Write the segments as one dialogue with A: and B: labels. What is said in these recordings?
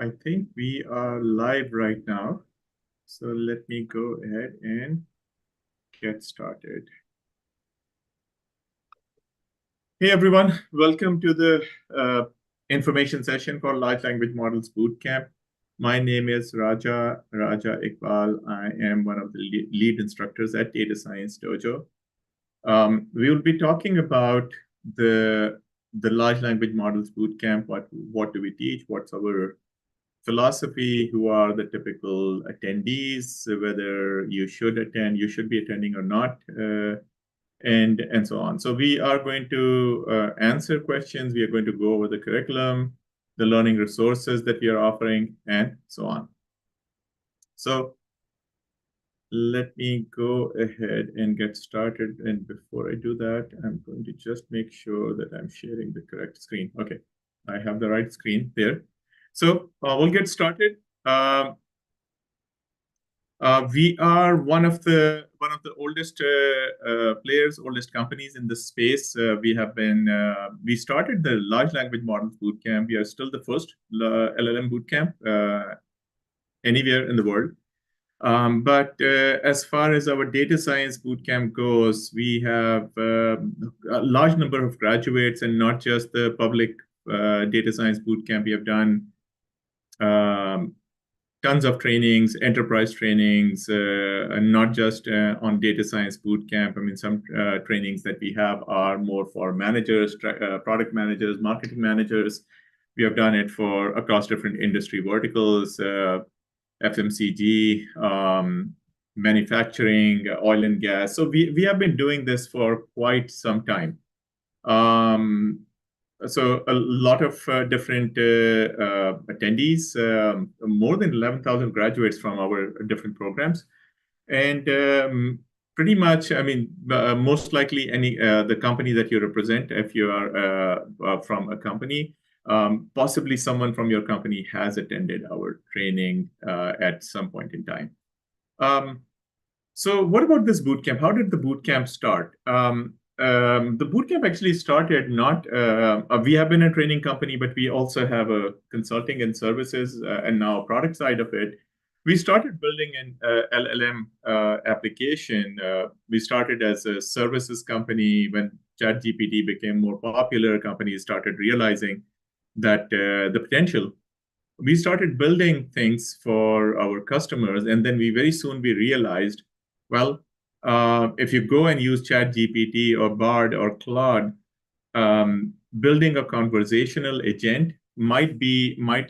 A: I think we are live right now. So let me go ahead and get started. Hey, everyone. Welcome to the information session for Large Language Models Bootcamp. My name is Raja Iqbal. I am one of the lead instructors at Data Science Dojo. We will be talking about the Large Language Models Bootcamp. What do we teach? What's our philosophy, who are the typical attendees, whether you should attend, you should be attending or not, and so on. So we are going to answer questions. We are going to go over the curriculum, the learning resources that we are offering, and so on. So let me go ahead and get started. And before I do that, I'm going to just make sure that I'm sharing the correct screen. Okay, I have the right screen there. So we'll get started. We are one of the oldest players, oldest companies in this space. We started the Large Language Models Bootcamp. We are still the first LLM bootcamp anywhere in the world. But as far as our data science bootcamp goes, we have a large number of graduates, and not just the public data science bootcamp. We have done tons of trainings, enterprise trainings, and not just on data science bootcamp. I mean, some trainings that we have are more for managers, product managers, marketing managers. We have done it for across different industry verticals, FMCG, manufacturing, oil and gas. So we have been doing this for quite some time. So a lot of different attendees, more than 11,000 graduates from our different programs. And pretty much, I mean, most likely the company that you represent, if you are from a company, possibly someone from your company has attended our training at some point in time. So what about this bootcamp? How did the bootcamp start? The bootcamp actually started not, we have been a training company, but we also have a consulting and services and now a product side of it. We started building an LLM application. We started as a services company. When ChatGPT became more popular, companies started realizing that the potential. We started building things for our customers, and then we realized, well, if you go and use ChatGPT or Bard or Claude, building a conversational agent might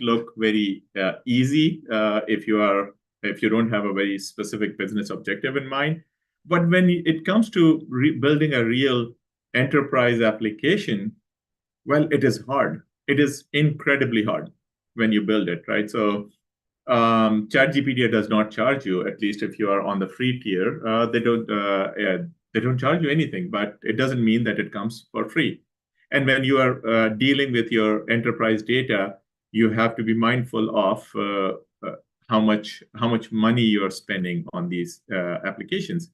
A: look very easy if you don't have a very specific business objective in mind. But when it comes to building a real enterprise application, well, it is hard. It is incredibly hard when you build it, right? So ChatGPT does not charge you, at least if you are on the free tier. They don't charge you anything, but it doesn't mean that it comes for free. And when you are dealing with your enterprise data, you have to be mindful of how much money you are spending on these applications.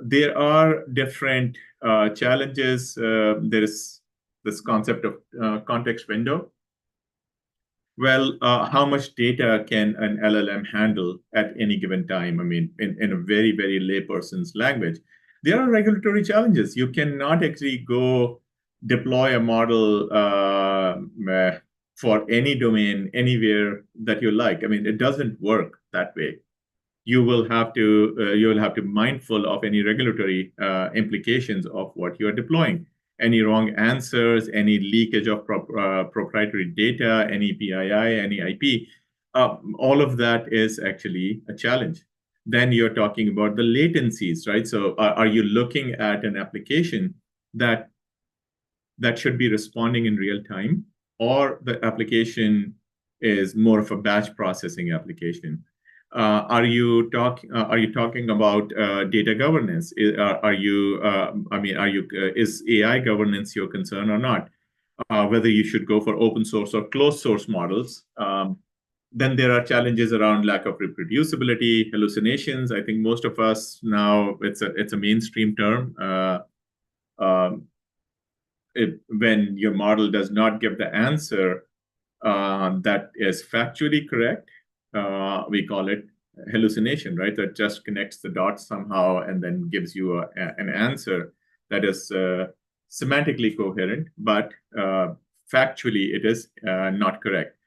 A: There are different challenges. There is this concept of context window. Well, how much data can an LLM handle at any given time? I mean, in a very, very layperson's language. There are regulatory challenges. You cannot actually go deploy a model for any domain, anywhere that you like. I mean, it doesn't work that way. You will have to be mindful of any regulatory implications of what you are deploying. Any wrong answers, any leakage of proprietary data, any PII, any IP, all of that is actually a challenge. Then you're talking about the latencies, right? So are you looking at an application that should be responding in real time, or the application is more of a batch processing application? Are you talking about data governance? Is AI governance your concern or not? Whether you should go for open source or closed source models. Then there are challenges around lack of reproducibility, hallucinations. I think most of us now, it's a mainstream term. When your model does not give the answer that is factually correct, we call it hallucination, right? That just connects the dots somehow and then gives you an answer that is semantically coherent, but factually it is not correct.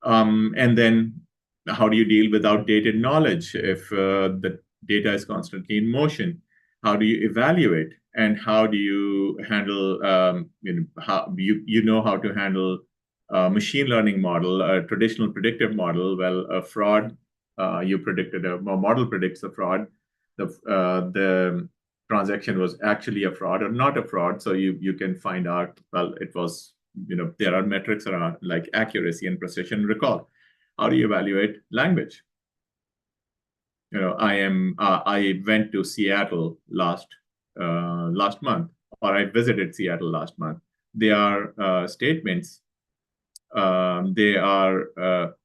A: And then how do you deal with outdated knowledge if the data is constantly in motion? How do you evaluate? And how do you handle, how you know how to handle a machine learning model, a traditional predictive model? Well, a fraud, you predicted a model predicts a fraud. The transaction was actually a fraud or not a fraud. So you can find out, well, it was, there are metrics around like accuracy and precision recall. How do you evaluate language? I went to Seattle last month, or I visited Seattle last month. They are statements. They are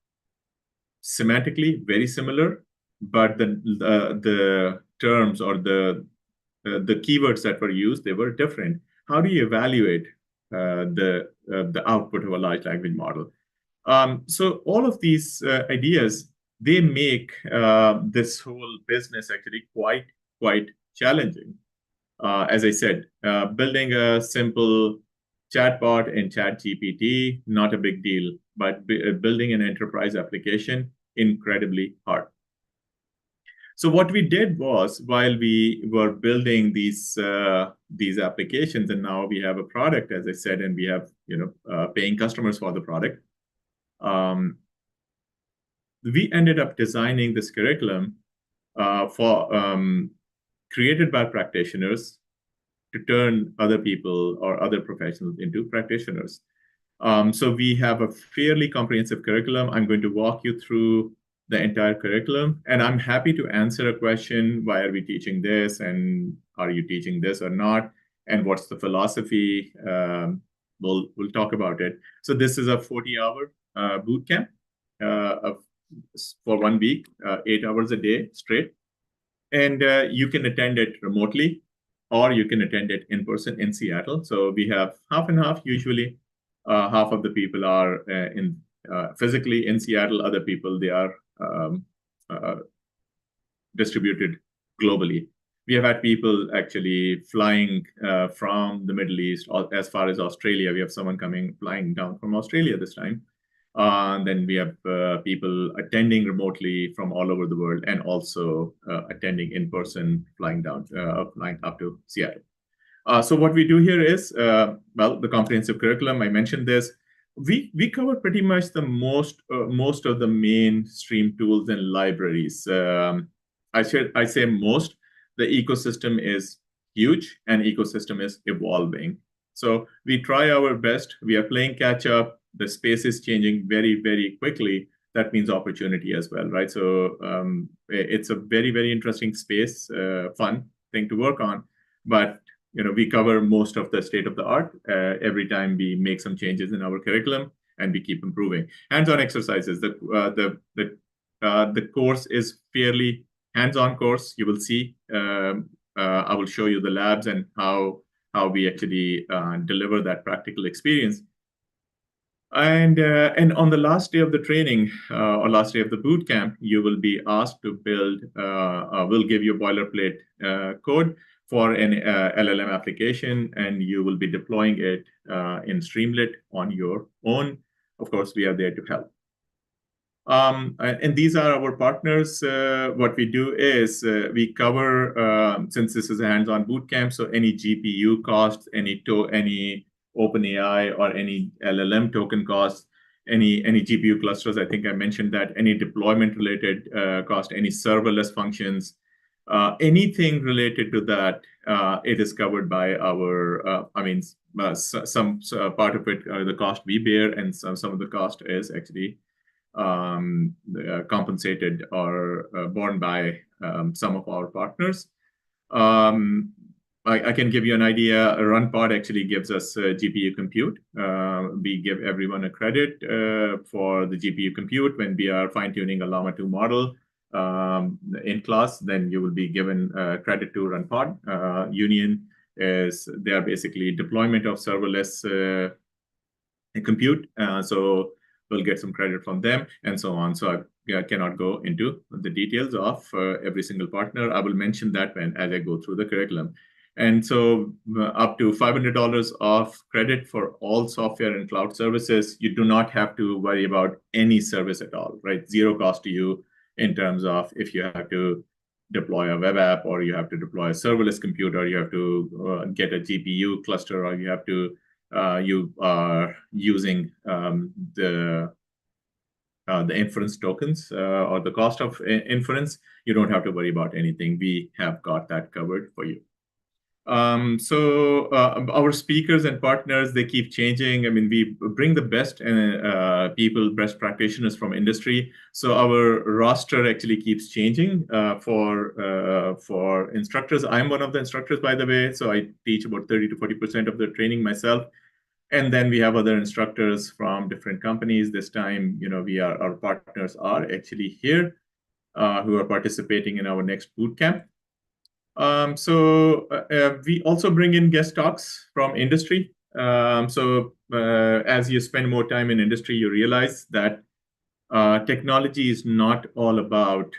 A: semantically very similar, but the terms or the keywords that were used, they were different. How do you evaluate the output of a large language model? So all of these ideas, they make this whole business actually quite challenging. As I said, building a simple chatbot in ChatGPT, not a big deal, but building an enterprise application, incredibly hard. So what we did was, while we were building these applications, and now we have a product, as I said, and we have paying customers for the product. We ended up designing this curriculum created by practitioners to turn other people or other professionals into practitioners. So we have a fairly comprehensive curriculum. I'm going to walk you through the entire curriculum, and I'm happy to answer a question: why are we teaching this, and are you teaching this or not, and what's the philosophy? We'll talk about it. So this is a 40-hour boot camp for 1 week, 8 hours a day straight, and you can attend it remotely, or you can attend it in person in Seattle. So we have half and half usually. Half of the people are physically in Seattle. Other people, they are distributed globally. We have had people actually flying from the Middle East as far as Australia. We have someone flying down from Australia this time. Then we have people attending remotely from all over the world, and also attending in person, flying up to Seattle. So what we do here is, the comprehensive curriculum. I mentioned this. We cover pretty much the most of the mainstream tools and libraries. I say most. The ecosystem is huge, and ecosystem is evolving. So we try our best. We are playing catch up. The space is changing very, very quickly. That means opportunity as well, right? So it's a very, very interesting space, fun thing to work on. But we cover most of the state of the art every time we make some changes in our curriculum, and we keep improving. Hands-on exercises. The course is fairly hands-on course. You will see. I will show you the labs and how we actually deliver that practical experience. And on the last day of the training or last day of the boot camp, you will be asked to build. We'll give you boilerplate code for an LLM application, and you will be deploying it in Streamlit on your own. Of course, we are there to help. And these are our partners. What we do is we cover, since this is a hands-on bootcamp, so any GPU costs, any OpenAI or any LLM token costs, any GPU clusters, I think I mentioned that, any deployment-related cost, any serverless functions, anything related to that, it is covered by our, some part of it, the cost we bear, and some of the cost is actually compensated or borne by some of our partners. I can give you an idea. RunPod actually gives us GPU compute. We give everyone a credit for the GPU compute when we are fine-tuning a Llama 2 model in class. Then you will be given credit to RunPod. Union is they are basically deployment of serverless compute. So will get some credit from them, and so on. So I cannot go into the details of every single partner. I will mention that as I go through the curriculum. And so up to $500 of credit for all software and cloud services. You do not have to worry about any service at all, right? Zero cost to you in terms of if you have to deploy a web app, or you have to deploy a serverless computer, you have to get a GPU cluster, or you have to you are using the inference tokens or the cost of inference. You don't have to worry about anything. We have got that covered for you. So our speakers and partners, they keep changing. I mean, we bring the best people, best practitioners from industry. So our roster actually keeps changing for instructors. I'm one of the instructors, by the way. So I teach about 30 to 40% of the training myself. And then we have other instructors from different companies. This time, our partners are actually here who are participating in our next bootcamp. We also bring in guest talks from industry. As you spend more time in industry, you realize that technology is not all about,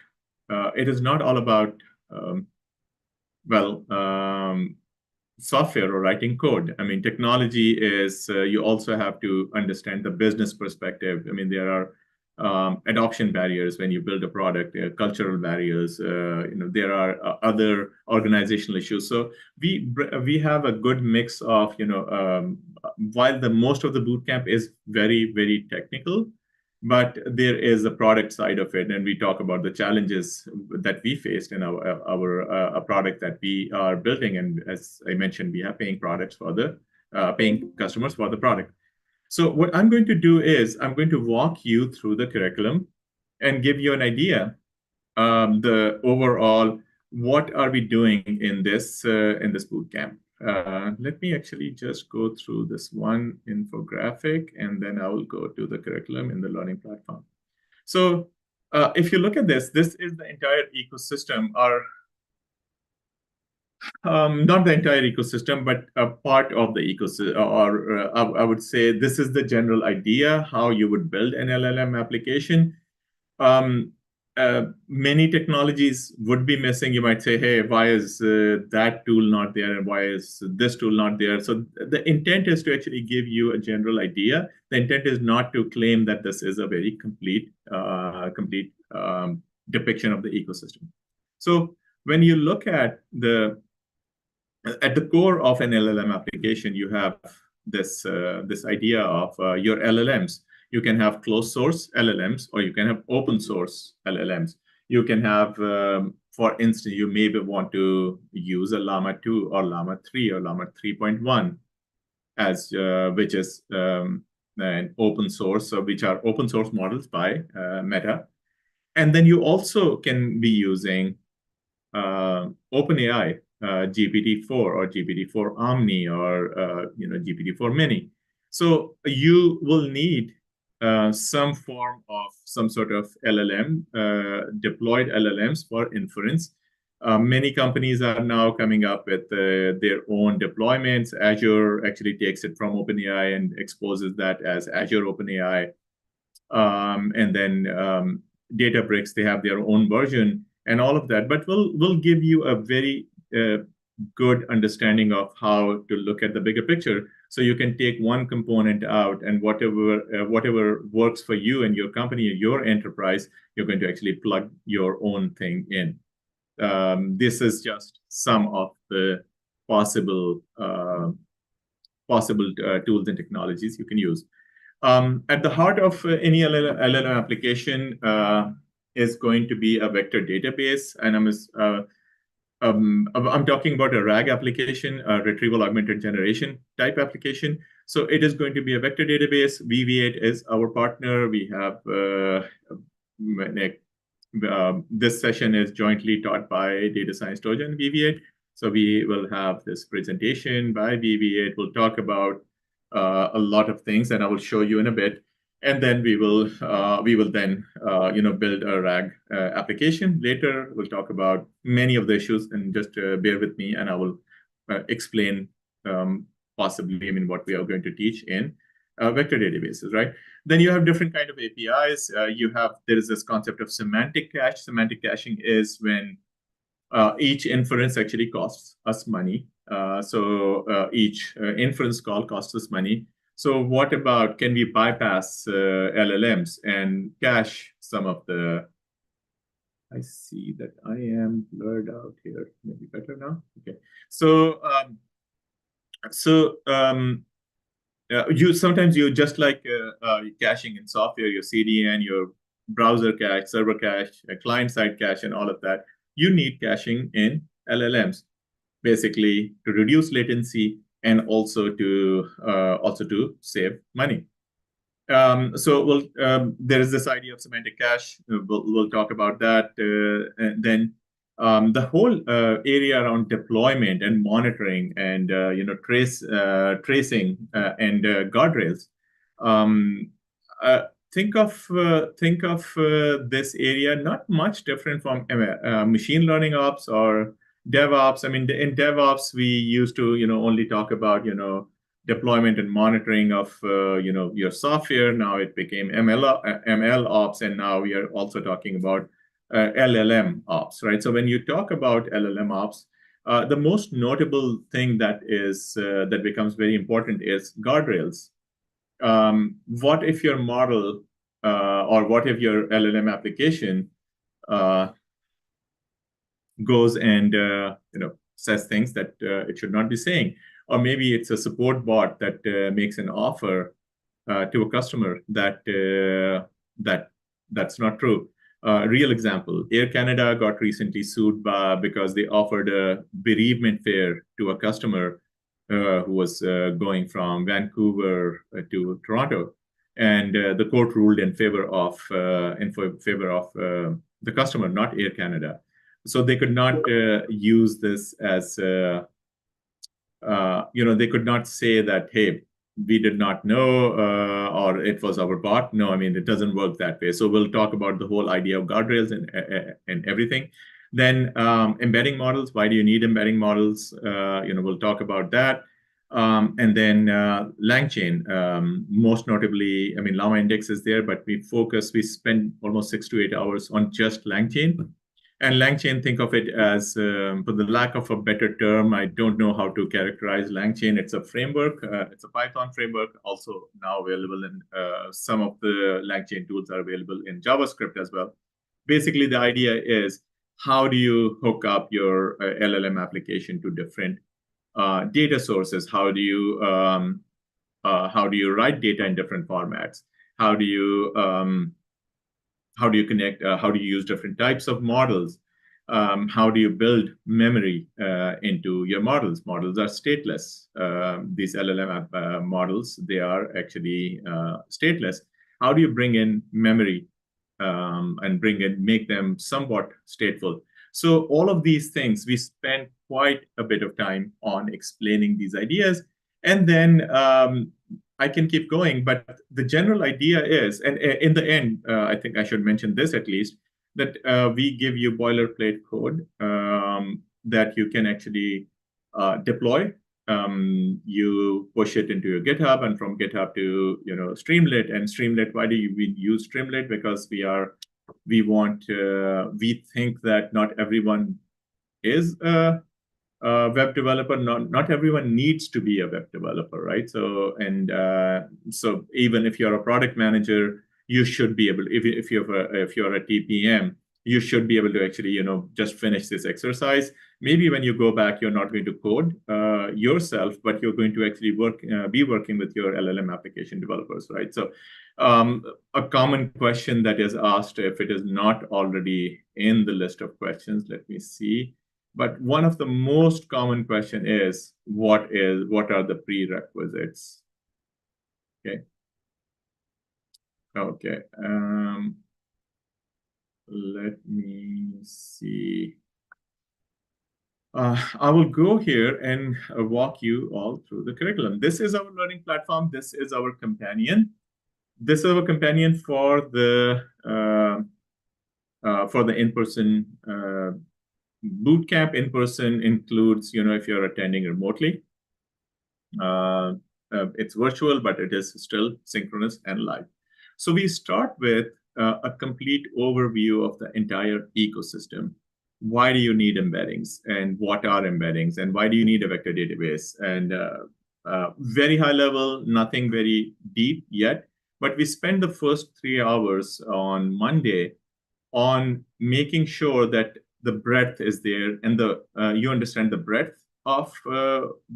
A: it is not all about, software or writing code. I mean, technology is, you also have to understand the business perspective. I mean, there are adoption barriers when you build a product, there are cultural barriers, there are other organizational issues. So we have a good mix of, while the most of the bootcamp is very, very technical, but there is a product side of it, and we talk about the challenges that we faced in our product that we are building. And as I mentioned, we have paying customers for the product. So what I'm going to do is I'm going to walk you through the curriculum and give you an idea, the overall, what are we doing in this bootcamp. Let me actually just go through this one infographic, and then I will go to the curriculum in the learning platform. So if you look at this is the entire ecosystem, or not the entire ecosystem, but a part of the ecosystem, or I would say this is the general idea how you would build an LLM application. Many technologies would be missing. You might say, hey, why is that tool not there, and why is this tool not there? So the intent is to actually give you a general idea. The intent is not to claim that this is a very complete depiction of the ecosystem. So when you look at the core of an LLM application, you have this idea of your LLMs. You can have closed source LLMs, or you can have open source LLMs. You can have, for instance, you maybe want to use a Llama 2 or Llama 3 or Llama 3.1 as which is an open source, which are open source models by Meta. And then you also can be using OpenAI, GPT-4 or GPT-4 Omni, or GPT-4 Mini. So you will need some form of some sort of LLM, deployed LLMs for inference. Many companies are now coming up with their own deployments. Azure actually takes it from OpenAI and exposes that as Azure OpenAI. And then Databricks, they have their own version and all of that. But we'll give you a very good understanding of how to look at the bigger picture. So you can take one component out, and whatever works for you and your company or your enterprise, you're going to actually plug your own thing in. This is just some of the possible tools and technologies you can use. At the heart of any LLM application is going to be a vector database, and I'm talking about a RAG application, a retrieval augmented generation type application. So it is going to be a vector database. VV8 is our partner. We have this session is jointly taught by Data Science Dojo and VV8. So we will have this presentation by VV8. We'll talk about a lot of things, and I will show you in a bit. And then we will then build a RAG application. Later, we'll talk about many of the issues, and just bear with me, and I will explain possibly what we are going to teach in vector databases, right? Then you have different kind of APIs. There is this concept of semantic cache. Semantic caching is when each inference actually costs us money. Each inference call costs us money. So what about, can we bypass LLMs and cache some of the, I see that I am blurred out here. Maybe better now. Okay. So, so you sometimes you just like caching in software, your CDN, your browser cache, server cache, client-side cache, and all of that. You need caching in LLMs, basically to reduce latency and also to save money. There is this idea of semantic cache. We'll talk about that. And then the whole area around deployment and monitoring and tracing and guardrails. Um, uh, think of this area not much different from machine learning ops or DevOps. I mean, in DevOps we used to only talk about deployment and monitoring of your software. Now it became ML ops, and now we are also talking about LLM ops, right? So when you talk about LLM ops, the most notable thing that becomes very important is guardrails. What if your model or what if your LLM application uh, goes and says things that it should not be saying, or maybe it's a support bot that makes an offer to a customer that's not true. Real example: Air Canada got recently sued because they offered a bereavement fare to a customer who was going from Vancouver to Toronto, and the court ruled in favor of the customer, not Air Canada. So they could not use this as they could not say that, hey, we did not know or it was our bot. No, I mean, it doesn't work that way. So we'll talk about the whole idea of guardrails and everything. Then embedding models. Why do you need embedding models? We'll talk about that. And then LangChain, most notably, I mean, Llama Index is there, but we spend almost 6 to 8 hours on just LangChain. And LangChain, think of it as, for the lack of a better term, I don't know how to characterize LangChain. It's a framework. It's a Python framework, also now available in some of the LangChain tools are available in JavaScript as well. Basically, the idea is, how do you hook up your LLM application to different data sources? How do you write data in different formats? How do you connect? How do you use different types of models? How do you build memory into your models? Models are stateless. These LLM models, they are actually stateless. How do you bring in memory and make them somewhat stateful? So all of these things, we spend quite a bit of time on explaining these ideas. And then I can keep going, but the general idea is, and in the end, I think I should mention this at least, that we give you boilerplate code that you can actually deploy. You push it into your GitHub, and from GitHub to Streamlit. And Streamlit, why do we use Streamlit? Because we think that not everyone is a web developer. Not everyone needs to be a web developer, right? So even if you're a product manager, you should be able, if you're a TPM, you should be able to actually just finish this exercise. Maybe when you go back, you're not going to code yourself, but you're going to actually be working with your LLM application developers, right? So a common question that is asked, if it is not already in the list of questions, let me see. But one of the most common question is, what are the prerequisites? Okay. Okay. Let me see. I will go here and walk you all through the curriculum. This is our learning platform. This is our companion. This is our companion for the in-person bootcamp. In-person includes, if you're attending remotely. it's virtual, but it is still synchronous and live. So we start with a complete overview of the entire ecosystem. Why do you need embeddings, and what are embeddings, and why do you need a vector database? And very high level, nothing very deep yet. But we spend the first 3 hours on Monday on making sure that the breadth is there and you understand the breadth of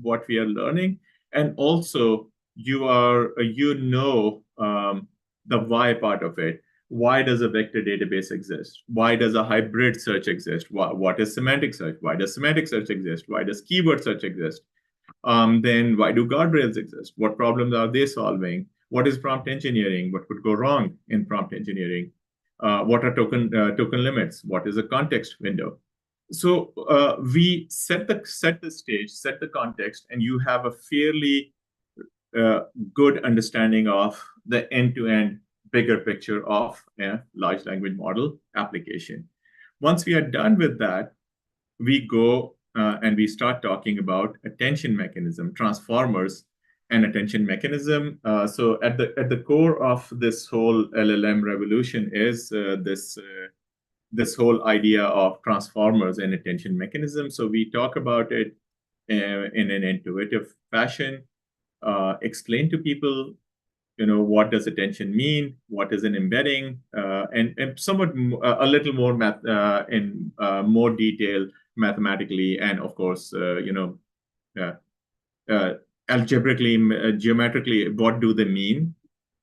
A: what we are learning, and also the why part of it. Why does a vector database exist? Why does a hybrid search exist? What is semantic search? Why does semantic search exist? Why does keyword search exist? Then why do guardrails exist? What problems are they solving? What is prompt engineering? What could go wrong in prompt engineering? What are token limits? What is a context window? So we set the stage, set the context, and you have a fairly good understanding of the end-to-end bigger picture of a large language model application. Once we are done with that, we go and we start talking about attention mechanism, transformers, and attention mechanism. So at the core of this whole LLM revolution is this whole idea of transformers and attention mechanism. So we talk about it in an intuitive fashion, explain to people, what does attention mean, what is an embedding, and somewhat a little more math in more detail mathematically, and of course, uh, uh, algebraically, geometrically, what do they mean?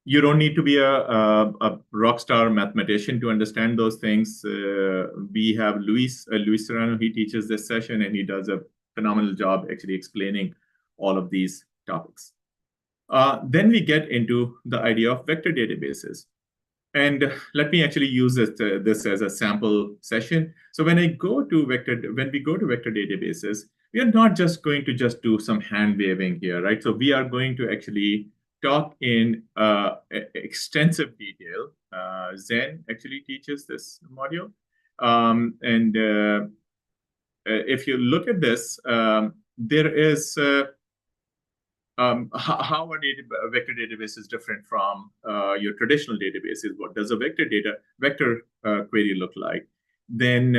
A: You don't need to be a rock star mathematician to understand those things. We have Luis Serrano. He teaches this session, and he does a phenomenal job actually explaining all of these topics. Then we get into the idea of vector databases. And let me actually use this as a sample session. So when we go to vector databases, we are not just going to just do some hand waving here, right? So we are going to actually talk in extensive detail. Zen actually teaches this module. And if you look at this, there is how a vector database is different from your traditional databases. What does a vector query look like? Then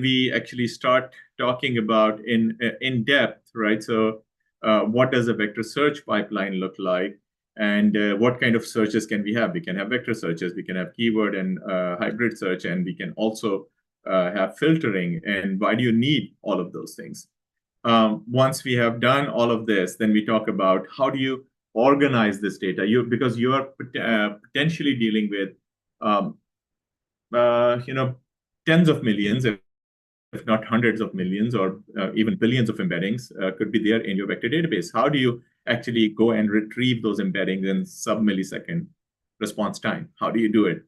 A: we actually start talking about in depth, right? So what does a vector search pipeline look like? And what kind of searches can we have? We can have vector searches, we can have keyword and hybrid search, and we can also have filtering. And why do you need all of those things? Once we have done all of this, then we talk about how do you organize this data? Because you are potentially dealing with, tens of millions, if not hundreds of millions, or even billions of embeddings could be there in your vector database. How do you actually go and retrieve those embeddings in sub-millisecond response time? How do you do it?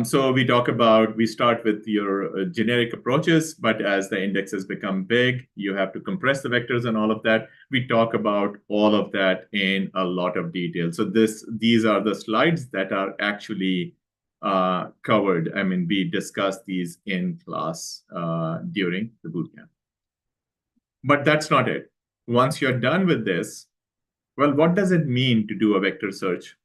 A: So we start with your generic approaches, but as the indexes become big, you have to compress the vectors and all of that. We talk about all of that in a lot of detail. So these are the slides that are actually covered. I mean, we discussed these in class during the bootcamp. But that's not it. Once you're done with this, well, what does it mean to do a vector search?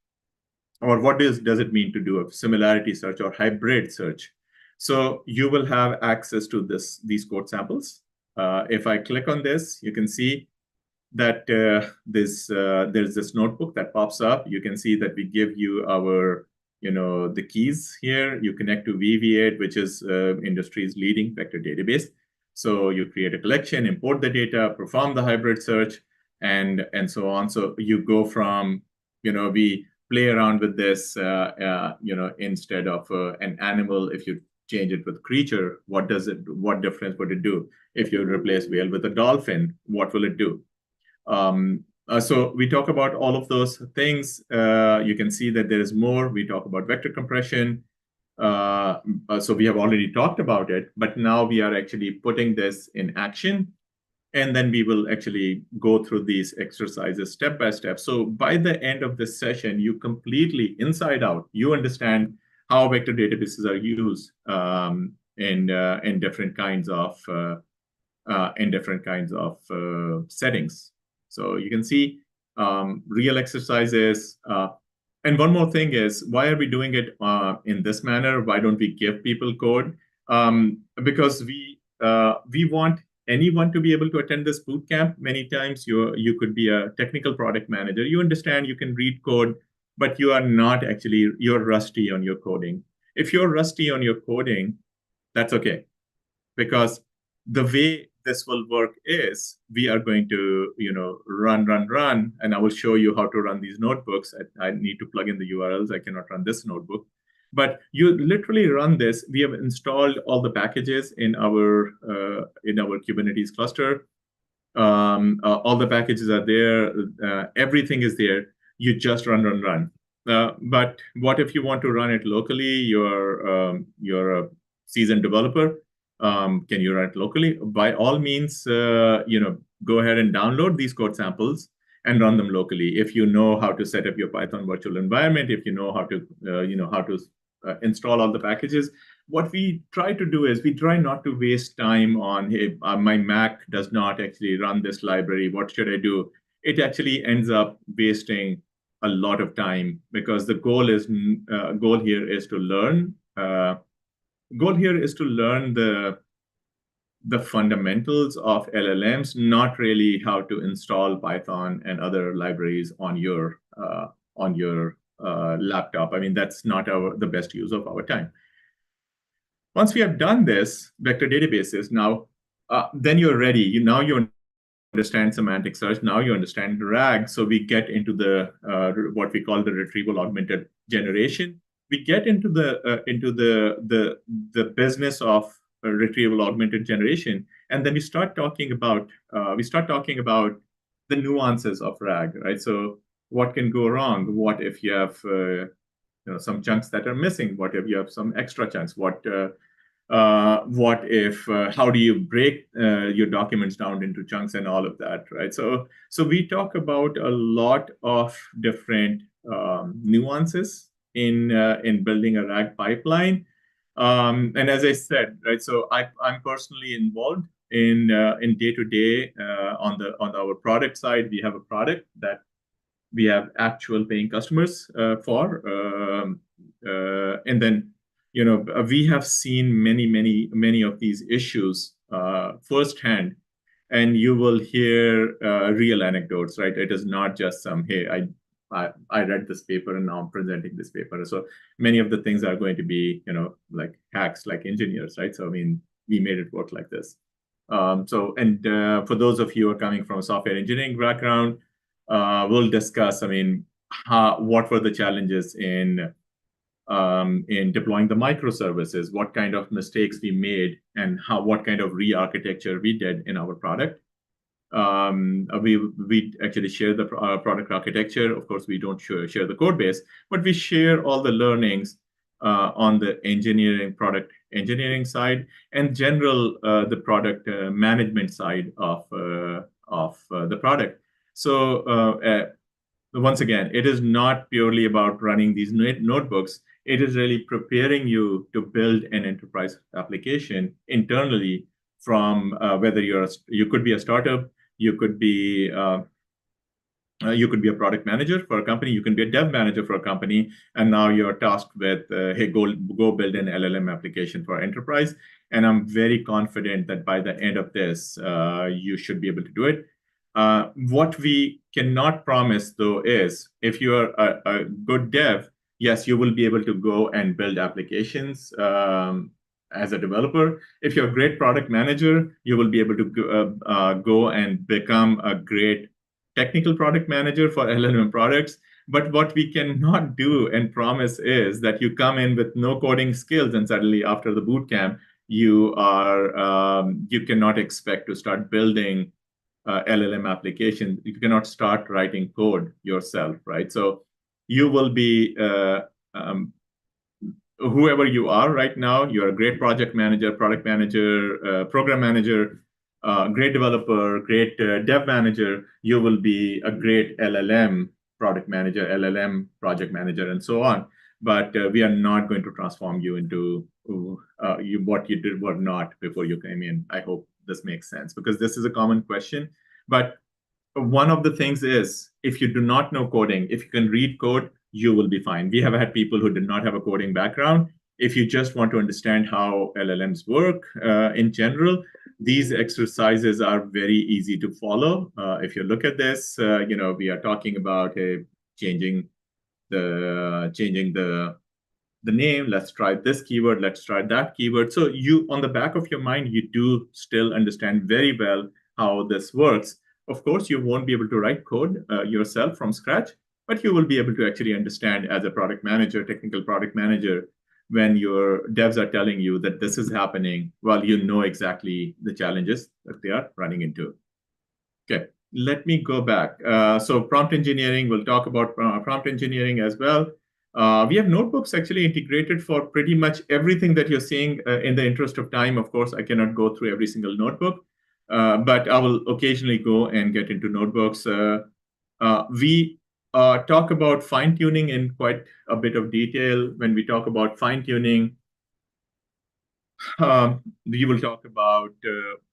A: Or what does it mean to do a similarity search or hybrid search? So you will have access to these code samples. If I click on this, you can see that there's this notebook that pops up. You can see that we give you the keys here. You connect to VV8, which is industry's leading vector database. So you create a collection, import the data, perform the hybrid search, and so on. So you go from, we play around with this, instead of an animal, if you change it with creature, what difference would it do? If you replace whale with a dolphin, what will it do? So we talk about all of those things. You can see that there is more. We talk about vector compression. So we have already talked about it, but now we are actually putting this in action. And then we will actually go through these exercises step by step. So by the end of this session, you completely, inside out, you understand how vector databases are used in different kinds of settings. So you can see real exercises. And one more thing is, why are we doing it in this manner? Why don't we give people code? Because we want anyone to be able to attend this boot camp. Many times you could be a technical product manager. You understand, you can read code, but you are not actually, you're rusty on your coding. If you're rusty on your coding, that's okay, because the way this will work is we are going to, run, and I will show you how to run these notebooks. I need to plug in the URLs. I cannot run this notebook. But you literally run this. We have installed all the packages in our Kubernetes cluster. All the packages are there. Everything is there. You just run. But what if you want to run it locally? You're a seasoned developer. Can you run it locally? By all means, go ahead and download these code samples and run them locally. If you know how to set up your Python virtual environment, if you know how to install all the packages, what we try to do is we try not to waste time on, hey, my Mac does not actually run this library. What should I do? It actually ends up wasting a lot of time, because the goal here is to learn. Goal here is to learn the fundamentals of LLMs, not really how to install Python and other libraries on your laptop. I mean, that's not the best use of our time. Once we have done this, vector databases, now, then you're ready. Now you understand semantic search. Now you understand RAG. So we get into the what we call the retrieval augmented generation. We get into the business of retrieval augmented generation, and then we start talking about the nuances of RAG, right? So what can go wrong? What if you have some chunks that are missing? What if you have some extra chunks? What if how do you break your documents down into chunks and all of that, right? So we talk about a lot of different nuances in building a RAG pipeline. And as I said, right, so I'm personally involved in day-to-day on our product side. We have a product that we have actual paying customers for, and then we have seen many of these issues firsthand, and you will hear real anecdotes, right? It is not just some, hey, I read this paper and now I'm presenting this paper. So many of the things are going to be, like hacks, like engineers, right? So I mean, we made it work like this. For those of you who are coming from a software engineering background, we'll discuss, I mean, what were the challenges in deploying the microservices, what kind of mistakes we made, and what kind of re-architecture we did in our product. We actually share the product architecture. Of course, we don't share the code base, but we share all the learnings on the product engineering side, and general the product management side of the product. So once again, it is not purely about running these notebooks. It is really preparing you to build an enterprise application internally from whether you could be a startup, you could be a product manager for a company, you can be a dev manager for a company, and now you're tasked with, hey, go build an LLM application for enterprise. And I'm very confident that by the end of this, you should be able to do it. What we cannot promise, though, is if you are a good dev, yes, you will be able to go and build applications as a developer. If you're a great product manager, you will be able to go and become a great technical product manager for LLM products. But what we cannot do and promise is that you come in with no coding skills, and suddenly after the bootcamp, you cannot expect to start building LLM application. You cannot start writing code yourself, right? So you will be whoever you are right now. You're a great project manager, product manager, program manager, great developer, great dev manager. You will be a great LLM product manager, LLM project manager, and so on. But we are not going to transform you into what you did or not before you came in. I hope this makes sense, because this is a common question. But one of the things is, if you do not know coding, if you can read code, you will be fine. We have had people who did not have a coding background. If you just want to understand how LLMs work in general, these exercises are very easy to follow. If you look at this, we are talking about changing the name. Let's try this keyword. Let's try that keyword. So you, on the back of your mind, you do still understand very well how this works. Of course, you won't be able to write code yourself from scratch, but you will be able to actually understand as a product manager, technical product manager, when your devs are telling you that this is happening, well, you know exactly the challenges that they are running into. Okay, let me go back. So prompt engineering, we'll talk about prompt engineering as well. We have notebooks actually integrated for pretty much everything that you're seeing. In the interest of time, of course, I cannot go through every single notebook, but I will occasionally go and get into notebooks. We talk about fine-tuning in quite a bit of detail. When we talk about fine-tuning, we will talk about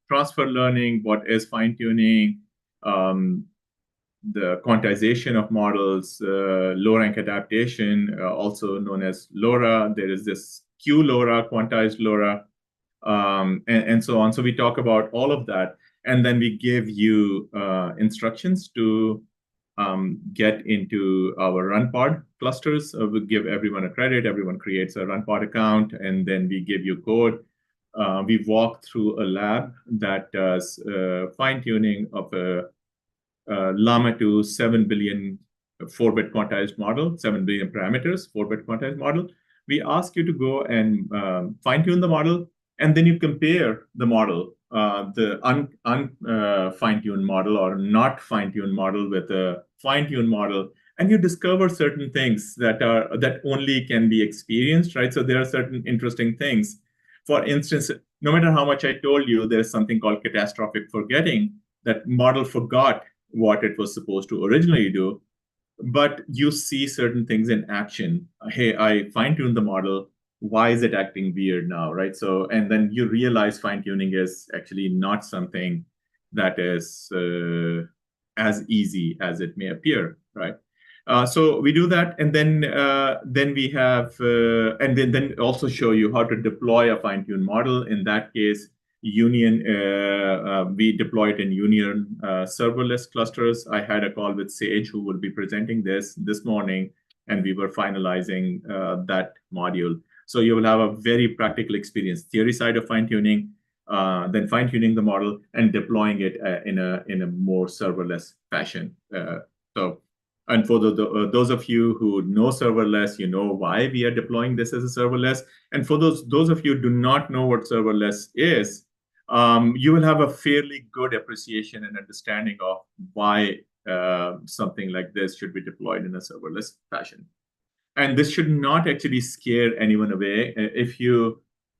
A: transfer learning, what is fine-tuning, the quantization of models, low-rank adaptation, also known as LoRa. There is this Q-LoRa, quantized LoRa, and so on. So we talk about all of that, and then we give you instructions to get into our run pod clusters. We give everyone a credit. Everyone creates a run pod account, and then we give you code. We walk through a lab that does fine-tuning of a Llama 2 7 billion 4-bit quantized model, 7 billion parameters, 4-bit quantized model. We ask you to go and fine-tune the model, and then you compare the model, the fine-tuned model or not fine-tuned model with a fine-tuned model, and you discover certain things that only can be experienced, right? So there are certain interesting things. For instance, no matter how much I told you, there's something called catastrophic forgetting. That model forgot what it was supposed to originally do, but you see certain things in action. Hey, I fine-tuned the model. Why is it acting weird now, right? So, and then you realize fine-tuning is actually not something that is as easy as it may appear, right? So we do that, and then we have, and then also show you how to deploy a fine-tuned model. In that case, Union, we deploy it in Union serverless clusters. I had a call with Sage, who will be presenting this morning, and we were finalizing that module. So you will have a very practical experience, theory side of fine-tuning, then fine-tuning the model and deploying it in a more serverless fashion. And for those of you who know serverless, you know why we are deploying this as a serverless. And for those of you who do not know what serverless is, you will have a fairly good appreciation and understanding of why something like this should be deployed in a serverless fashion. And this should not actually scare anyone away.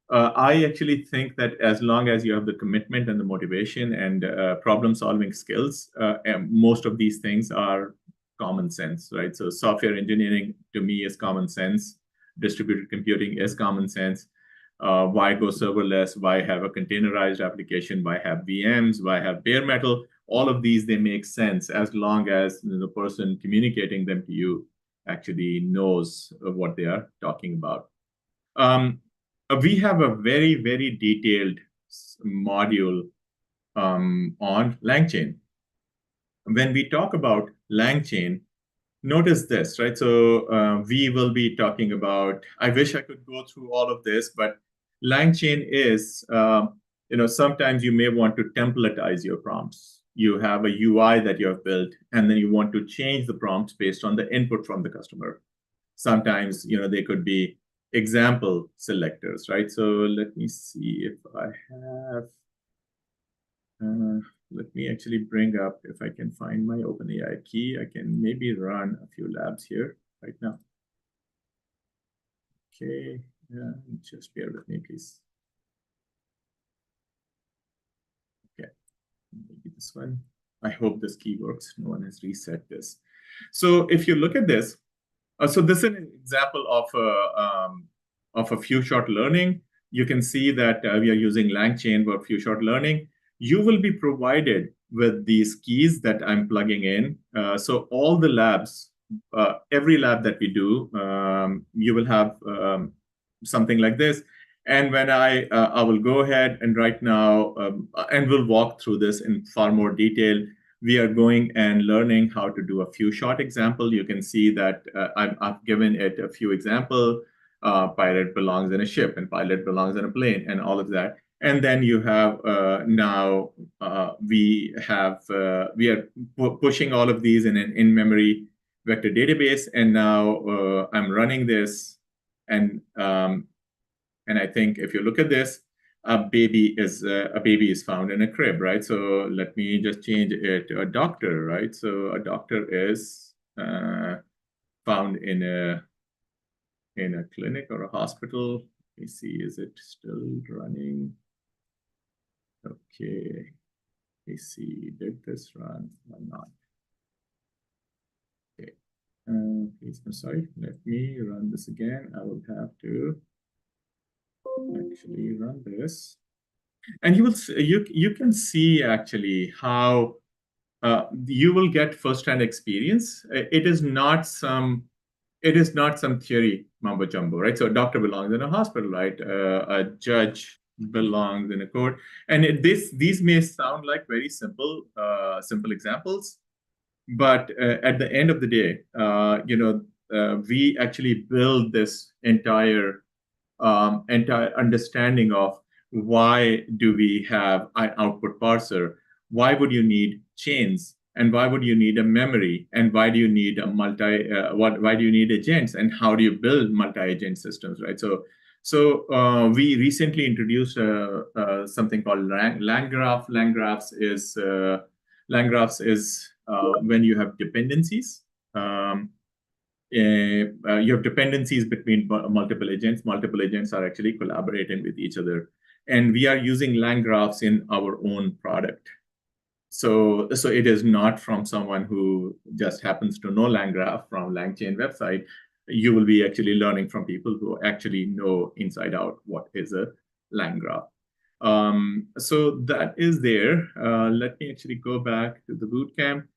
A: I actually think that as long as you have the commitment and the motivation and problem-solving skills, and most of these things are common sense, right? So software engineering to me is common sense. Distributed computing is common sense. Why go serverless? Why have a containerized application? Why have VMs? Why have bare metal? All of these, they make sense as long as the person communicating them to you actually knows what they are talking about. We have a very, very detailed module on LangChain. When we talk about LangChain, notice this, right? So we will be talking about, I wish I could go through all of this, but LangChain is, sometimes you may want to templatize your prompts. You have a UI that you have built, and then you want to change the prompts based on the input from the customer. Sometimes, they could be example selectors, right? So let me see if I have, let me actually bring up, if I can find my OpenAI key, I can maybe run a few labs here right now. Okay, just bear with me, please. Okay, maybe this one. I hope this key works. No one has reset this. So if you look at this, so this is an example of a few shot learning. You can see that we are using LangChain for few shot learning. You will be provided with these keys that I'm plugging in. So all the labs, every lab that we do, you will have something like this. And when I will go ahead and right now, and we'll walk through this in far more detail. We are going and learning how to do a few short example. You can see that I've given it a few example. Pilot belongs in a ship, and pilot belongs in a plane, and all of that. And then you have now we are pushing all of these in an in-memory vector database, and now I'm running this, and I think if you look at this, a baby is found in a crib, right? So let me just change it to a doctor, right? So a doctor is found in a clinic or a hospital. Let me see, is it still running? Okay. Let me see, did this run or not? Okay. Please, I'm sorry. Let me run this again. I will have to actually run this. And you can see actually how you will get first-hand experience. It is not some theory mumbo jumbo, right? So a doctor belongs in a hospital, right? A judge belongs in a court, and these may sound like very simple examples, but at the end of the day, we actually build this entire understanding of why do we have an output parser? Why would you need chains? And why would you need a memory? And why do you need a why do you need agents? And how do you build multi-agent systems, right? So we recently introduced something called LangGraph. LangGraphs is when you have dependencies. You have dependencies between multiple agents. Multiple agents are actually collaborating with each other. And we are using LangGraphs in our own product. So it is not from someone who just happens to know LangGraph from LangChain website. You will be actually learning from people who actually know inside out what is a LangGraph. So that is there. Let me actually go back to the bootcamp.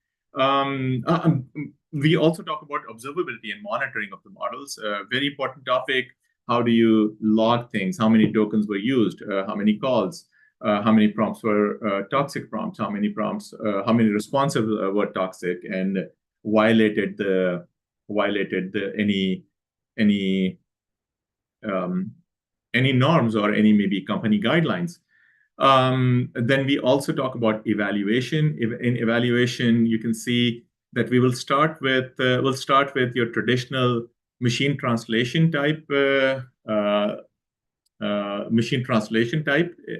A: We also talk about observability and monitoring of the models. Very important topic. How do you log things? How many tokens were used? How many calls? How many prompts were toxic prompts? How many prompts? How many responsive were toxic and violated any norms or any maybe company guidelines? Then we also talk about evaluation. In evaluation, you can see that we will start with your traditional machine translation type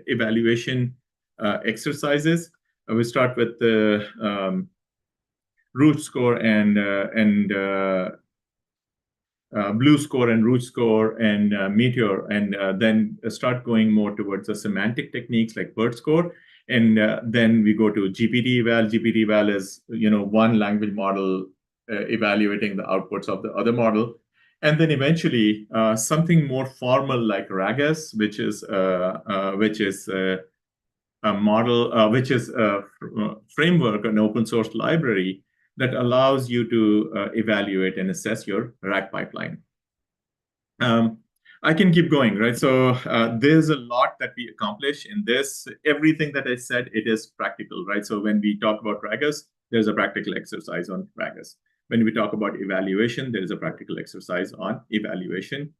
A: evaluation exercises. We start with the root score and blue score and root score and meteor, and then start going more towards the semantic techniques like BERT score. And then we go to GPT eval. GPT eval is one language model evaluating the outputs of the other model. And then eventually something more formal like RAGAS, which is a model, which is a framework, an open source library that allows you to evaluate and assess your RAG pipeline. I can keep going, right? So there's a lot that we accomplish in this. Everything that I said, it is practical, right? So when we talk about RAGAS, there's a practical exercise on RAGAS. When we talk about evaluation, there is a practical exercise on evaluation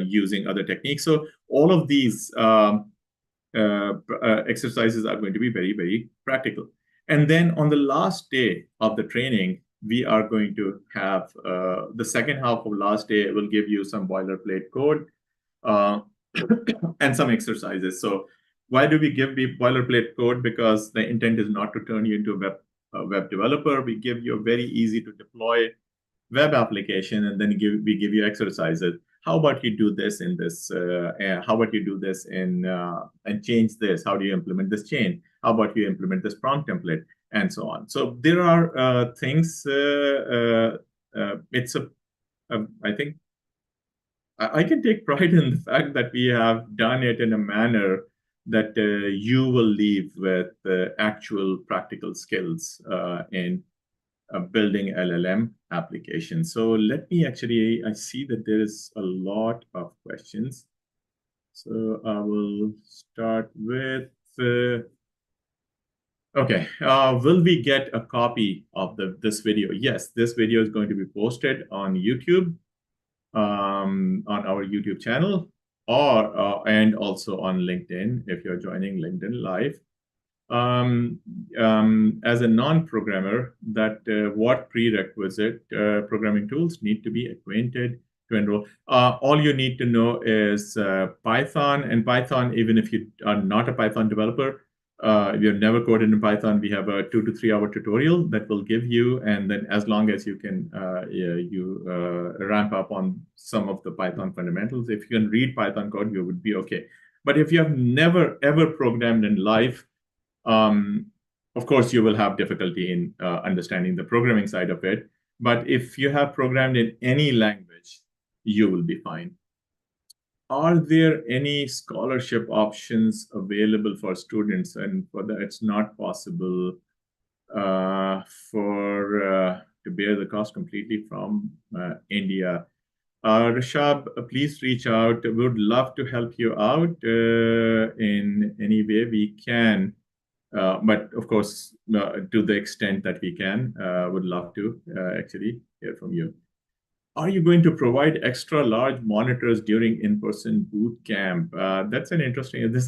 A: using other techniques. So all of these exercises are going to be very, very practical. And then on the last day of the training, we are going to have the second half of last day will give you some boilerplate code and some exercises. So why do we give the boilerplate code? Because the intent is not to turn you into a web developer. We give you a very easy to deploy web application, and then we give you exercises. How about you do this in this? How about you do this in and change this? How do you implement this chain? How about you implement this prompt template? And so on. So there are things. It's I think I can take pride in the fact that we have done it in a manner that you will leave with actual practical skills in building LLM applications. So let me actually, I see that there is a lot of questions. So I will start with, okay, will we get a copy of this video? Yes, this video is going to be posted on YouTube, on our YouTube channel, or and also on LinkedIn if you're joining LinkedIn Live. As a non-programmer, that what prerequisite programming tools need to be acquainted to enroll. All you need to know is Python, and Python, even if you are not a Python developer, if you've never coded in Python, we have a 2 to 3 hour tutorial that will give you, and then as long as you can ramp up on some of the Python fundamentals, if you can read Python code, you would be okay. But if you have never ever programmed in life, of course, you will have difficulty in understanding the programming side of it. But if you have programmed in any language, you will be fine. Are there any scholarship options available for students? And for that, it's not possible to bear the cost completely from India. Rishab, please reach out. We would love to help you out in any way we can. But of course, to the extent that we can, would love to actually hear from you. Are you going to provide extra large monitors during in-person boot camp? This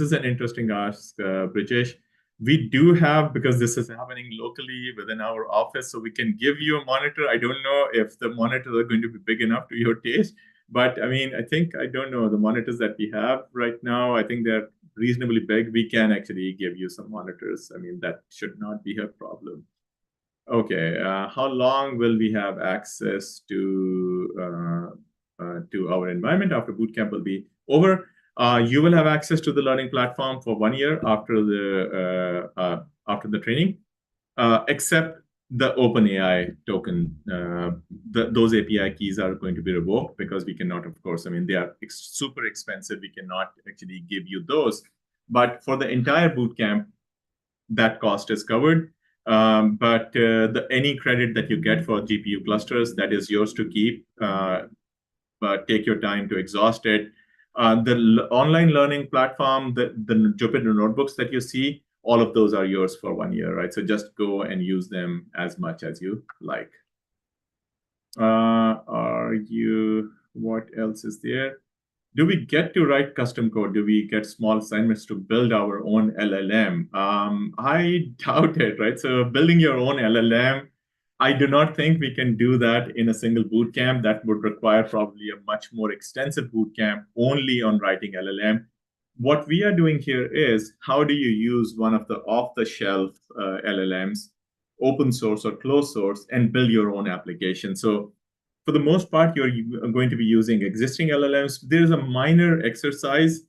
A: is an interesting ask, Brijesh. We do have, because this is happening locally within our office, so we can give you a monitor. I don't know if the monitors are going to be big enough to your taste, but I mean, I don't know, the monitors that we have right now, I think they're reasonably big. We can actually give you some monitors. I mean, that should not be a problem. Okay, how long will we have access to our environment after bootcamp will be over? You will have access to the learning platform for 1 year after the training, except the OpenAI token. Those API keys are going to be revoked because we cannot, of course, I mean, they are super expensive. We cannot actually give you those. But for the entire bootcamp, that cost is covered. But any credit that you get for GPU clusters, that is yours to keep. But take your time to exhaust it. The online learning platform, the Jupyter notebooks that you see, all of those are yours for 1 year, right? So just go and use them as much as you like. What else is there? Do we get to write custom code? Do we get small assignments to build our own LLM? I doubt it, right? So building your own LLM, I do not think we can do that in a single bootcamp. That would require probably a much more extensive bootcamp only on writing LLM. What we are doing here is, how do you use one of the off-the-shelf LLMs, open source or closed source, and build your own application? So for the most part, you're going to be using existing LLMs. There's a minor exercise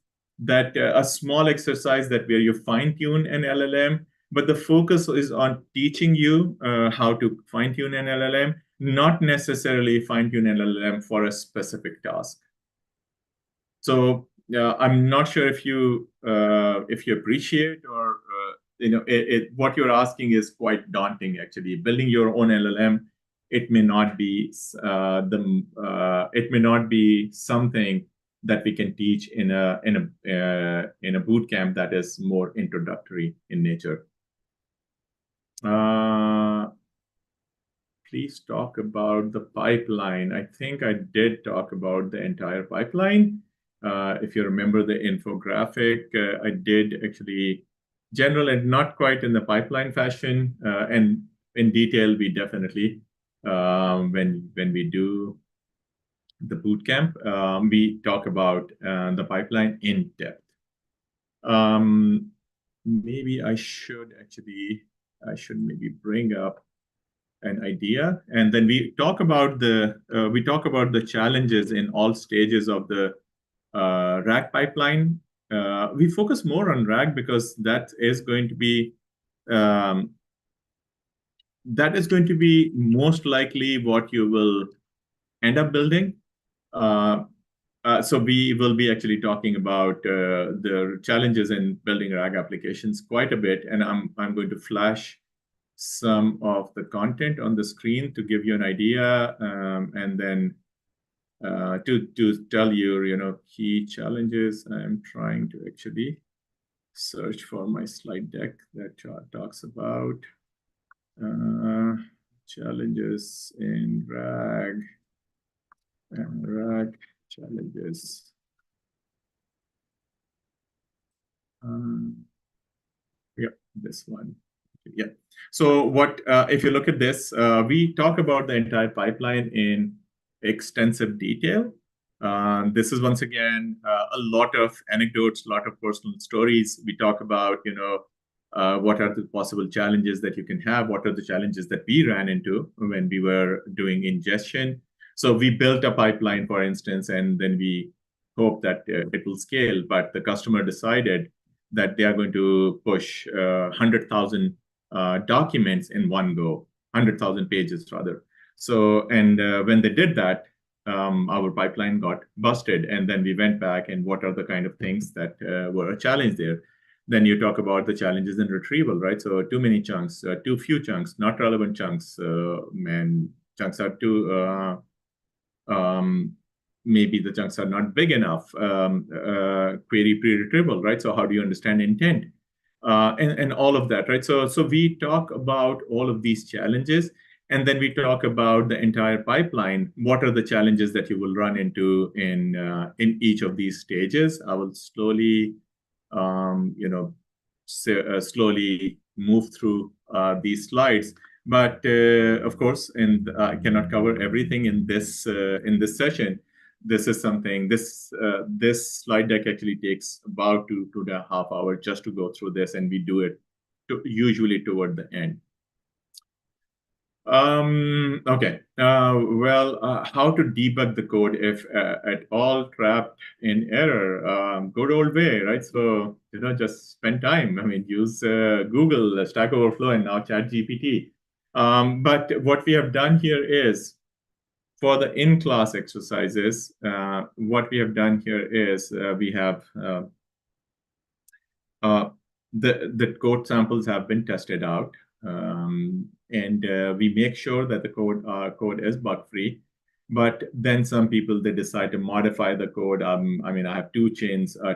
A: a small exercise where you fine tune an LLM, but the focus is on teaching you how to fine tune an LLM, not necessarily fine tune an LLM for a specific task. So I'm not sure if you appreciate or what you're asking is quite daunting. Actually, building your own LLM, it may not be something that we can teach in a boot camp that is more introductory in nature. Please talk about the pipeline. I think I did talk about the entire pipeline. If you remember the infographic, I did actually general and not quite in the pipeline fashion, and in detail, we definitely, when we do the bootcamp, we talk about the pipeline in depth. Maybe I should maybe bring up an idea, and then we talk about the challenges in all stages of the RAG pipeline. We focus more on RAG because that is going to be most likely what you will end up building. So we will be actually talking about the challenges in building RAG applications quite a bit, and I'm going to flash some of the content on the screen to give you an idea, and then to tell you, key challenges. I'm trying to actually search for my slide deck that talks about uh, challenges in RAG and RAG challenges. Yeah, this one. Yeah. So what if you look at this, we talk about the entire pipeline in extensive detail. This is once again a lot of anecdotes, a lot of personal stories. We talk about, what are the possible challenges that you can have? What are the challenges that we ran into when we were doing ingestion? So we built a pipeline, for instance, and then we hope that it will scale. But the customer decided that they are going to push 100,000 documents in one go, 100,000 pages rather. So, and when they did that, our pipeline got busted. And then we went back and what are the kind of things that were a challenge there? Then you talk about the challenges in retrieval, right? So too many chunks, too few chunks, not relevant chunks, and chunks are too maybe the chunks are not big enough. Query pre-retrieval, right? So how do you understand intent? And all of that, right? So we talk about all of these challenges, and then we talk about the entire pipeline. What are the challenges that you will run into in each of these stages? I will slowly, slowly move through these slides. But of course, and I cannot cover everything in this session. This is something. This slide deck actually takes about 2.5 hours just to go through this, and we do it usually toward the end. Okay. How to debug the code if at all trapped in error? Good old way, right? So, just spend time. I mean, use Google, Stack Overflow, and now ChatGPT. But what we have done here is, for the in-class exercises, what we have done here is we have the code samples have been tested out, and we make sure that the code is bug-free. But then some people, they decide to modify the code. I mean, I have two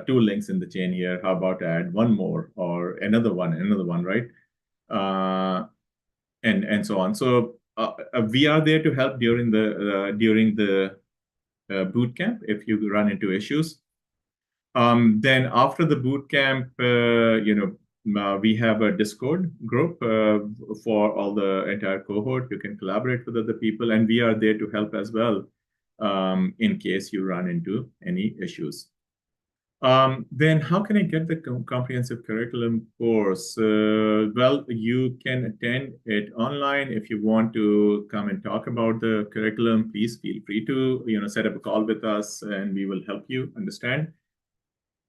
A: links in the chain here. How about to add one more or another one, right? And so on. So we are there to help during the boot camp if you run into issues. Then after the boot camp, we have a Discord group for all the entire cohort. You can collaborate with other people, and we are there to help as well in case you run into any issues. Then how can I get the comprehensive curriculum course? Well, you can attend it online. If you want to come and talk about the curriculum, please feel free to, set up a call with us and we will help you understand.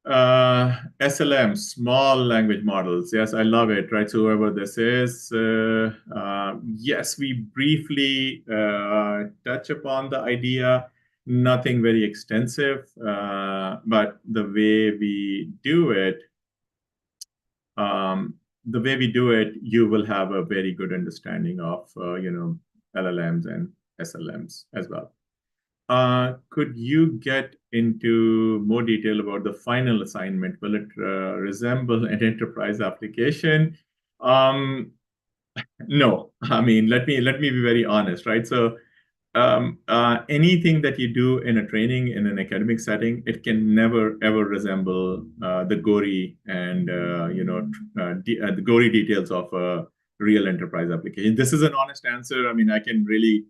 A: SLM, small language models. Yes, I love it, right? So whoever this is, yes, we briefly touch upon the idea, nothing very extensive, but the way we do it, you will have a very good understanding of, LLMs and SLMs as well. Could you get into more detail about the final assignment? Will it resemble an enterprise application? No. I mean, let me be very honest, right? So anything that you do in a training in an academic setting, it can never ever resemble the gory and the gory details of a real enterprise application. This is an honest answer. I mean, I can really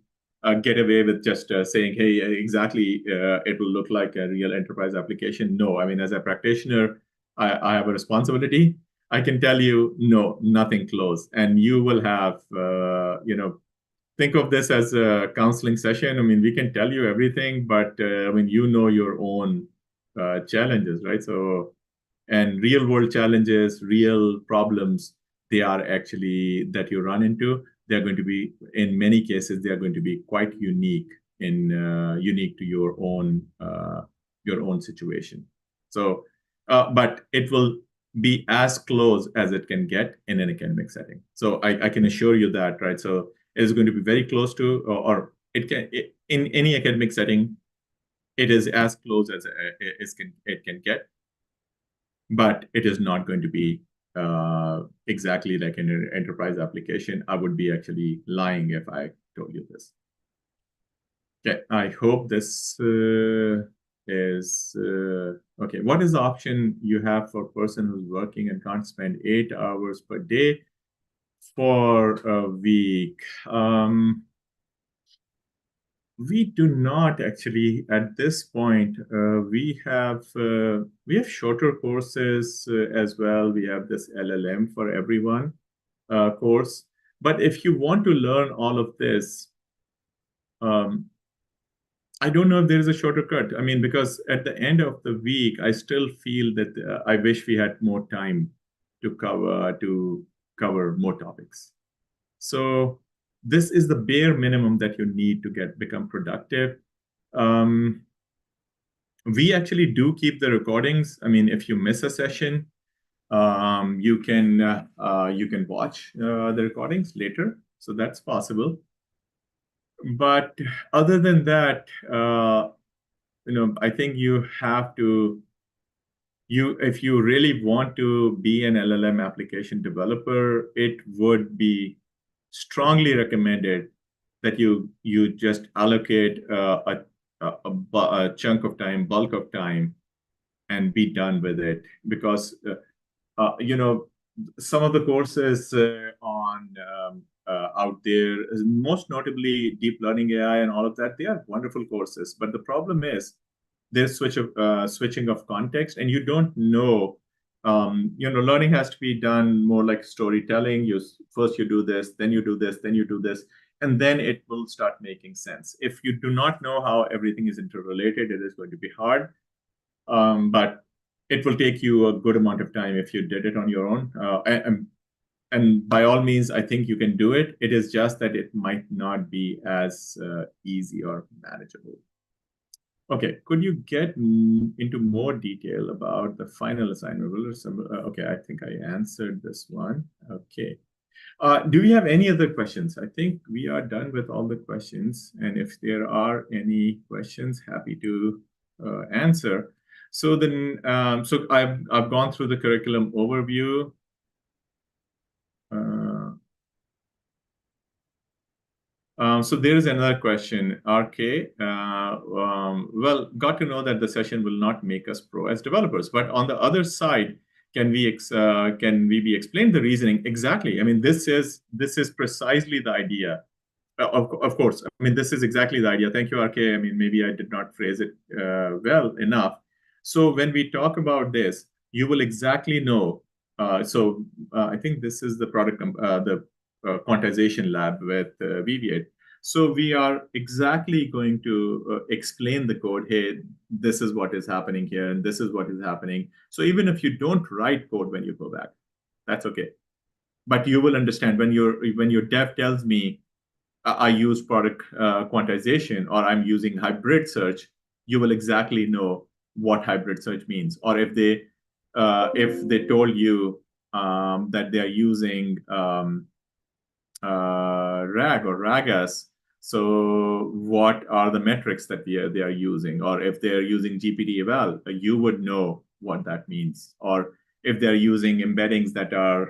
A: get away with just saying, hey, exactly, it will look like a real enterprise application. No, I mean, as a practitioner, I have a responsibility. I can tell you, no, nothing close. And you will have, think of this as a counseling session. I mean, we can tell you everything, but I mean, your own challenges, right? So, and real world challenges, real problems, they are actually that you run into. They're going to be, in many cases, they are going to be quite unique to your own your own situation. So, but it will be as close as it can get in an academic setting. So I can assure you that, right? So it is going to be very close to, or in any academic setting, it is as close as it can get, but it is not going to be exactly like an enterprise application. I would be actually lying if I told you this. Okay, I hope this is okay. What is the option you have for a person who's working and can't spend 8 hours per day for a week? We do not actually at this point. We have shorter courses as well. We have this LLM for everyone course. But if you want to learn all of this, I don't know if there is a shorter cut. I mean, because at the end of the week, I still feel that I wish we had more time to cover more topics. So this is the bare minimum that you need to become productive. We actually do keep the recordings. I mean, if you miss a session, you can watch the recordings later. So that's possible. But other than that, I think you have to, if you really want to be an LLM application developer, it would be strongly recommended that you just allocate a chunk of time, bulk of time, and be done with it. Because some of the courses on out there, most notably deep learning AI and all of that, they are wonderful courses. But the problem is there's switching of context, and you don't know. Learning has to be done more like storytelling. First you do this, then you do this, then you do this, and then it will start making sense. If you do not know how everything is interrelated, it is going to be hard. But it will take you a good amount of time if you did it on your own. And by all means, I think you can do it. It is just that it might not be as easy or manageable. Okay, could you get into more detail about the final assignment? Okay, I think I answered this one. Okay. Do we have any other questions? I think we are done with all the questions. And if there are any questions, happy to answer. So then, so I've gone through the curriculum overview. So there is another question, RK. Well, got to know that the session will not make us pro as developers, but on the other side, can we be explained the reasoning exactly? I mean, this is precisely the idea. Of course, I mean, this is exactly the idea. Thank you, RK. I mean, maybe I did not phrase it well enough. So when we talk about this, you will exactly know. I think this is the product, the quantization lab with VV8. So we are exactly going to explain the code. Hey, this is what is happening here, and this is what is happening. So even if you don't write code when you go back, that's okay. But you will understand when your dev tells me I use product quantization or I'm using hybrid search, you will exactly know what hybrid search means. Or if they told you that they are using RAG or RAGAS, so what are the metrics that they are using? Or if they're using GPT eval, you would know what that means. Or if they're using embeddings that are,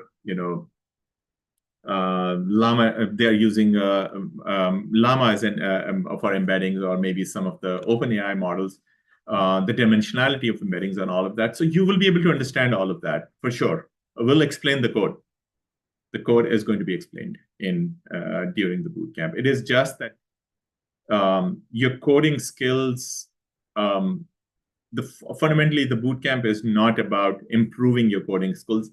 A: Llama, they're using Llama as for embeddings, or maybe some of the OpenAI models, the dimensionality of embeddings and all of that. So you will be able to understand all of that for sure. We'll explain the code. The code is going to be explained during the bootcamp. It is just that your coding skills, fundamentally, the bootcamp is not about improving your coding skills.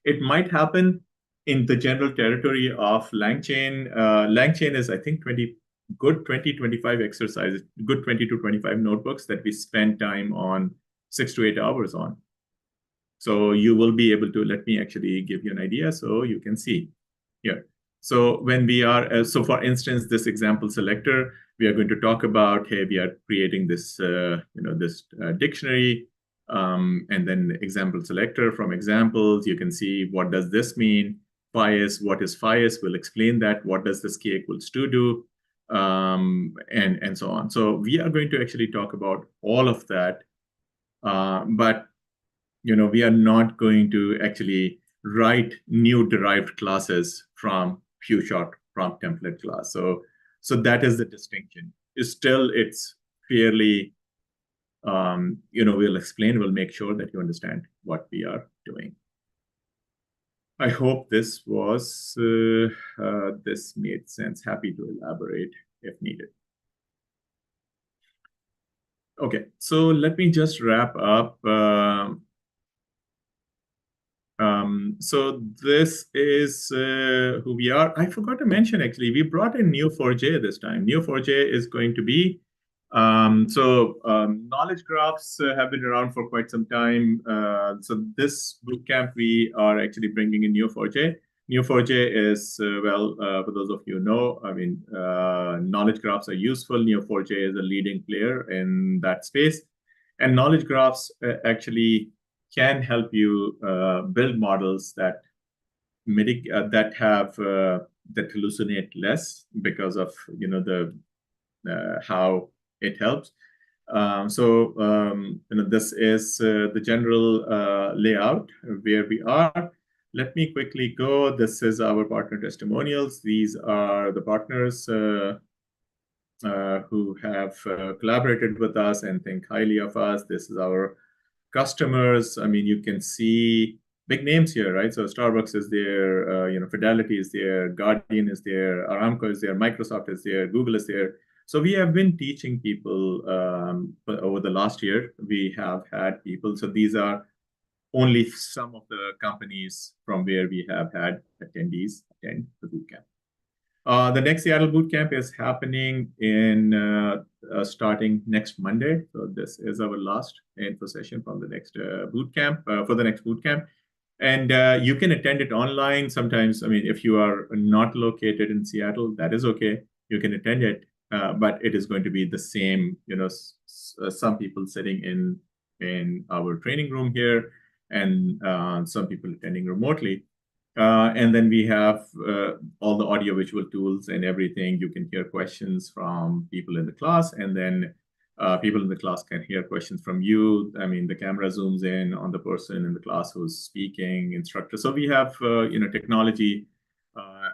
A: It might happen in the general territory of LangChain. LangChain is, I think, 20 to 25 exercises, good 20 to 25 notebooks that we spend time on 6 to 8 hours on. So you will be able to, let me actually give you an idea so you can see here. So when we are, so for instance, this example selector, We are going to talk about, hey, we are creating this, dictionary, and then example selector. From examples, you can see what does this mean. Bias, what is bias? We'll explain that. What does this k equals 2 do? And so on. So we are going to actually talk about all of that, but we are not going to actually write new derived classes from few short prompt template class. So that is the distinction. It's fairly, we'll explain, we'll make sure that you understand what we are doing. I hope this made sense. Happy to elaborate if needed. Okay, so let me just wrap up. So this is who we are. I forgot to mention, actually, we brought in Neo4j this time. Neo4j is going to be, knowledge graphs have been around for quite some time. So this bootcamp, we are actually bringing in Neo4j. Neo4j is, for those of you who know, I mean, knowledge graphs are useful. Neo4j is a leading player in that space. And knowledge graphs actually can help you build models that hallucinate less because of how it helps. This is the general layout where we are. Let me quickly go. This is our partner testimonials. These are the partners who have collaborated with us and think highly of us. This is our customers. I mean, you can see big names here, right? So Starbucks is there, Fidelity is there, Guardian is there, Aramco is there, Microsoft is there, Google is there. So we have been teaching people over the last year. We have had people. So these are only some of the companies from where we have had attendees attend the bootcamp. The next Seattle bootcamp is happening starting next Monday. So this is our last info session from the next bootcamp, for the next bootcamp. And you can attend it online. Sometimes, I mean, if you are not located in Seattle, that is okay. You can attend it, but it is going to be the same, some people sitting in our training room here and some people attending remotely. And then we have all the audio visual tools and everything. You can hear questions from people in the class, and then people in the class can hear questions from you. I mean, the camera zooms in on the person in the class who's speaking, instructor. So we have, technology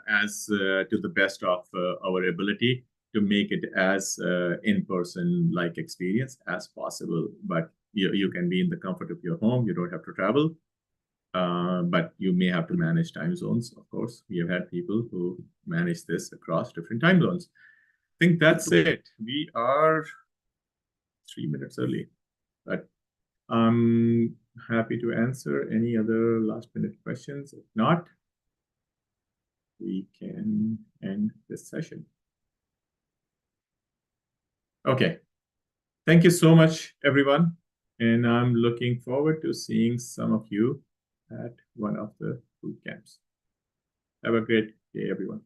A: as to the best of our ability to make it as in-person like experience as possible. But you can be in the comfort of your home. You don't have to travel. But you may have to manage time zones, of course. We have had people who manage this across different time zones. I think that's it. We are 3 minutes early, but I'm happy to answer any other last-minute questions. If not, we can end this session. Okay. Thank you so much, everyone. And I'm looking forward to seeing some of you at one of the boot camps. Have a great day, everyone.